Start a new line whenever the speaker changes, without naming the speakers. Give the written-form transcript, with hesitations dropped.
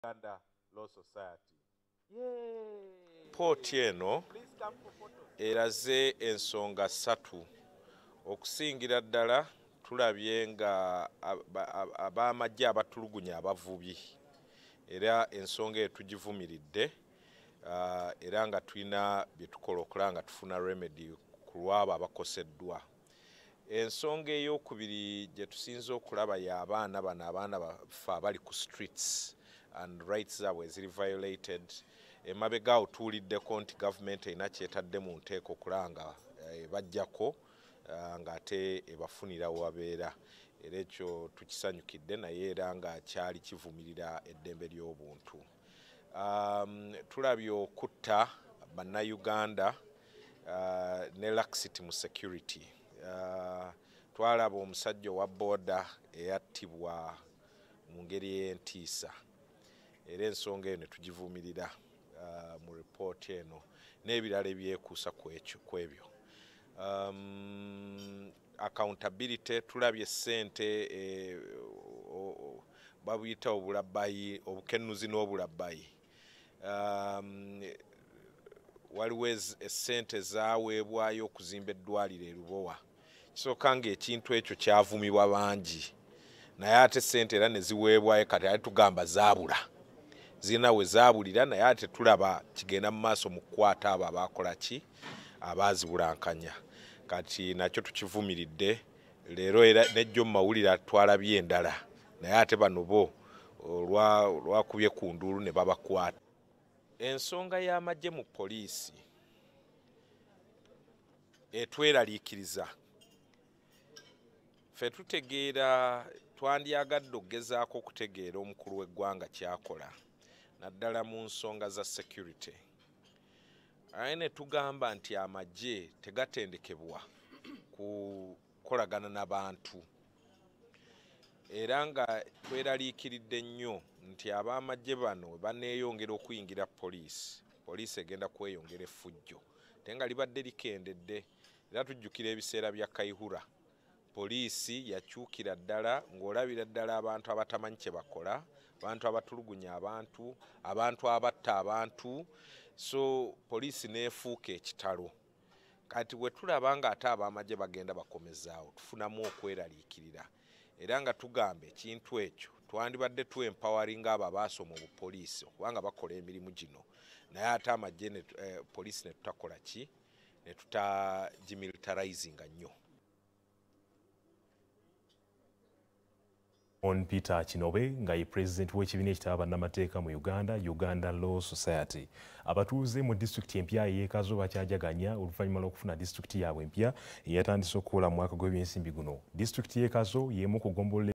Uganda Law Society.
Pooti eno eraze ensonga 3 okusingira ddala tulabye nga ab'amagye abatulugunya abavubi era ensonga etugivumiridde era nga tulina bye tukola okulaba nga tufuna remedy ku lwabo abakoseddwa. Ensonga ey'okubiri gye tusinza okulaba y'abaana bano abaana baffe abali ku streets and rights zaabwe eziri violated. Emabega awo tuwuliddeko nti gavumenti erina kyetadde mu nteeko okulaba nga bajjako ng'ate ebafunira wabeera. Era ekyo tukisanyukidde naye era nga kyali kivumirira eddembe ly'obuntu. Tulabye okutta bannayuganda ne laxity mu security. Twalaba omusajja owa booda eyattibwa mu ngeri y'entiisa era ensonga eyo ne tugivumirira mu ripooti eno n'ebirala ebyekuusa ku ebyo. Accountability, tulabye ssente babuyita obulabbayi, obukennuzi n'obulabbayi. Waliwo essente zaaweebwayo okuzimba eddwaliro e Lubowa. Kisooka ng'ekintu ekyo kyavumibwa bangi naye ate ssente era ne ziweebwayo kati ate tugamba zaabula. Zirina we zaabulira naye ate tulaba kigenda mu maaso mu kukwata abo abaakola ki abaazibulankanya. Kati nakyo tukivumiridde. Leero era nejjo mu mawulire twalabye endala naye ate bano bo olwakubye ku nduulu ne babakwata. Ensonga y'amagye mu poliisi etweraliikiriza. Ffe tutegeera twandyagadde okugezaako okutegeera omukulu w'eggwanga kyakola naddala mu nsonga za security. Aye ne tugamba nti amagye tegatendekebwa kukolagana n'abantu era nga tweraliikiridde nnyo nti ab'amagye bano baneeyongera okuyingira poliisi egenda kweyongera effujjo ate nga libadde likendedde. Era tujjukira ebiseera bya Kayihura, poliisi yakyukira ddala ng'olabira ddala abantu abatamanyi kye bakola, abantu abatulugunya abantu abatta abantu. So poliisi neefuuka ekitalo. Kati bwe tulaba nga ate ab'amagye bagenda bakomezaawo tufunamu okweraliikirira era nga tugamba ekintu ekyo twandibadde tu-empowering abo abaasoma obupoliisi okubanga bakola emirimu gino naye ate amagye poliisi ne tutakola ki ne tutagimilitarizinga nnyo.
On Peter Kinobe nga ye president w'ekibiina ekitaba bannamateeka mu Uganda, Uganda Law Society. Abatuuze mu disitulikiti empya ey'Ekazo bakyajaganya oluvannyuma lw'okufuna disitulikiti yaabwe empya eyatandise okukola mu mwaka gw'ebyensimbi guno. Disitulikiti y'Ekazo y'emu ku ggombolola